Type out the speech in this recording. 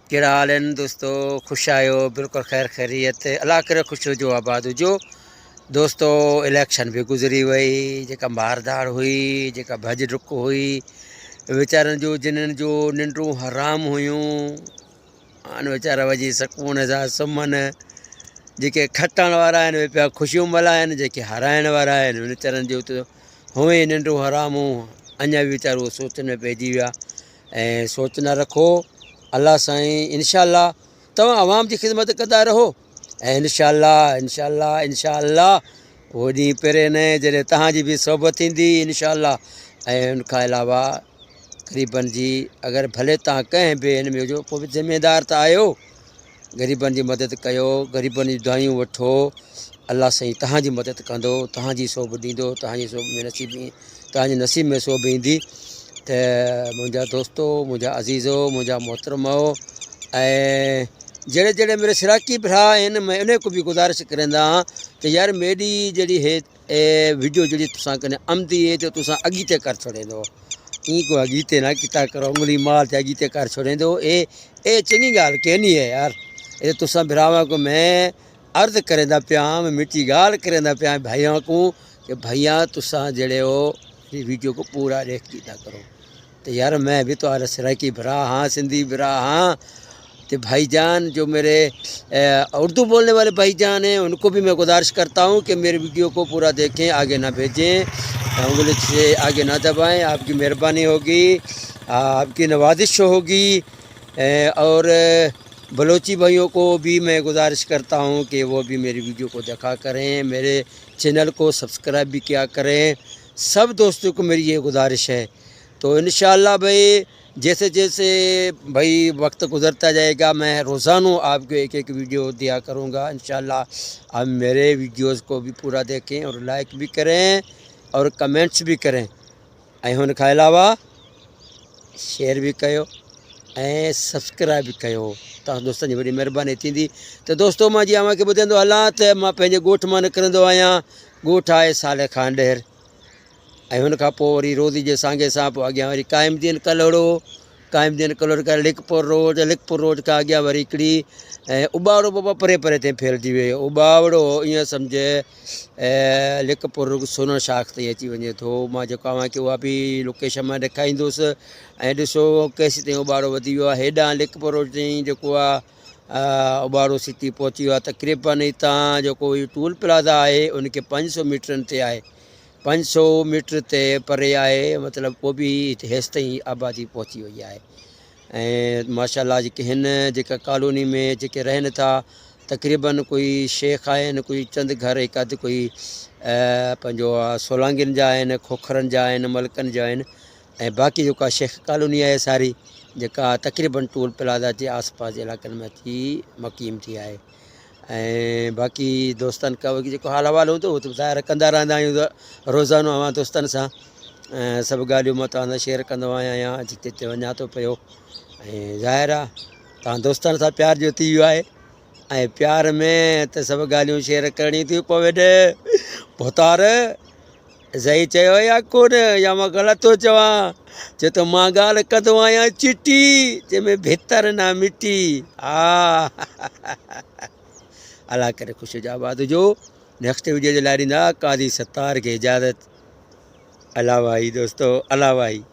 कहिड़ा हाल आहिनि दोस्तो? ख़ुशि आहियो? बिल्कुलु ख़ैरु ख़ैरियत, अलाह करे ख़ुशि हुजो, आबाद हुजो। दोस्तो इलेक्शन बि गुज़री वई, जेका मारधाड़ हुई, जेका भॼ डुक हुई, वीचारनि जो जिन्हनि जो निंडूं हराम हुयूं, हाणे वीचारा वञी सुकून सां सुम्हनि। जेके खटण वारा आहिनि उहे पिया ख़ुशियूं मल्हाइनि, जेके हाराइण वारा आहिनि वीचारनि जो त हुअं ई निंडूं हरामूं, अञा बि वीचारो सोच में पइजी विया। ऐं सोच न रखो, अलाह साईं इनशाअल्लाह तव्हां आवाम जी ख़िदमत कंदा रहो, ऐं इनशाअल्लाह उहो ॾींहुं पहिरें न जॾहिं तव्हांजी बि सोबत थींदी इनशाअल्लाह। ऐं उनखां अलावा ग़रीबनि जी, अगरि भले तव्हां कंहिं बि हिन में हुजो, पोइ बि ज़िमेदार त आहियो, ग़रीबनि जी मदद कयो, ग़रीबनि जी दुआयूं वठो, अलाह साईं तव्हांजी मदद कंदो, तव्हांजी सोभ ॾींदो, तव्हांजी सोभ में तव्हांजे नसीब में सोभ ईंदी। त मुंहिंजा दोस्तो, मुंहिंजा अज़ीज़ो, मुंहिंजा मोहतरमो, ऐं जहिड़े जहिड़े मेरे सिराकी भरा आहिनि, मैं उन को भी गुज़ारिश करंदा त यार मेरी जहिड़ी हे वीडियो जहिड़ी तुसां कने आमदी है तो तुसां अॻिते कर छॾींदो, ईअं को अॻिते न किता करो, उंगली मार ते अॻिते कर छॾींदो। ए चङी ॻाल्हि कहनी है यार, ये तुसां भरावां को मैं अर्ज़ करेंदा पिया, मैं मिठी ॻाल्हि करेंदा पिया भाइयों को कि भैया तुसां जहिड़े हो वीडियो को पूरा देखता करो। तो यार मैं भी तो सराइकी भरा हाँ, सिंधी भरा हाँ, तो भाईजान जो मेरे उर्दू बोलने वाले भाईजान हैं उनको भी मैं गुजारिश करता हूँ कि मेरे वीडियो को पूरा देखें, आगे ना भेजें, उंगली से आगे ना दबाएं, आपकी मेहरबानी होगी, आपकी नवाजिश होगी। और बलोची भाइयों को भी मैं गुजारिश करता हूँ कि वो भी मेरी वीडियो को देखा करें, मेरे चैनल को सब्सक्राइब भी किया करें। सब दोस्तों को मेरी ये गुजारिश है। तो इंशाअल्लाह भाई जैसे जैसे भाई वक्त गुज़रता जाएगा, मैं रोज़ाना आपको एक एक वीडियो दिया करूँगा इंशाअल्लाह। आप मेरे वीडियोज़ को भी पूरा देखें और लाइक भी करें और कमेंट्स भी करें, ऐं हुन खां अलावा शेयर भी कयो ऐं सब्सक्राइब भी कयो, तव्हां दोस्तनि जी वॾी महिरबानी थींदी। त दोस्तो मां जीअं मूंखे ॿुधाईंदो हलां त मां पंहिंजे ॻोठ मां निकिरंदो आहियां, ॻोठ आहे साले खां ॾेर, ऐं हुन खां पोइ वरी रोज़ी जे सांगे सां पोइ अॻियां वरी क़ाइमदीन कलोड़ो, क़ाइमदीन कलोड़ खां लिखपुर रोड खां अॻियां वरी हिकिड़ी उॿावड़ो बाबा परे परे ते फैलिजी वियो। उॿावड़ो ईअं सम्झ लिखपुर सोनर शाख ताईं अची वञे थो। मां जेको तव्हांखे उहा बि लोकेशन मां ॾेखारींदुसि, ऐं ॾिसो केसि ताईं उॿावड़ो वधी वियो आहे, हेॾां लिखपुर रोड ताईं जेको आहे उॿावड़ो सिटी पहुची वियो आहे। तक़रीबन हितां जेको टूल प्लाज़ा आहे उनखे 500 मीटरनि ते आहे, 500 मीटर ते परे आहे, मतिलबु पोइ बि हेसि ताईं आबादी पहुची वई आहे। ऐं माशाअल्लाह जेके हिन जेका कॉलोनी में जेके रहनि था, तक़रीबन कोई शेख आहिनि, कोई चंद घर हिकु अधु कोई पंहिंजो सोलांगियुनि जा आहिनि, खोखरनि जा आहिनि, मलकनि जा आहिनि, ऐं बाक़ी जेका शेख कॉलोनी आहे सारी जेका तक़रीबन टूल प्लाज़ा जे आस पास जे इलाइक़नि में अची मक़ीम थी आहे। ऐं बाक़ी दोस्तनि का जेको हाल अहिवाल हूंदो उहो त ज़ाहिर कंदा रहंदा आहियूं रोज़ानो अवां दोस्तनि सां, सभु ॻाल्हियूं मां तव्हां सां शेयर कंदो आहियां जिते जिते वञा थो पियो। ऐं ज़ाहिर आहे तव्हां दोस्तनि सां प्यार जो थी वियो आहे, ऐं प्यार में त सभु ॻाल्हियूं शेयर करणी थियूं पवनि। भोतार सही चयो या कोन, या मां ग़लति थो चवां? छो त मां ॻाल्हि कंदो आहियां चिटी, जंहिंमें भितर न मिटी। हा अलाह करे ख़ुशि हुजो, आबाद हुजो। नेक्स्ट वीडियो जे लाइ ॾींदा कादी सत्तार खे इजाज़त। अला भाई दोस्तो, अला भाई।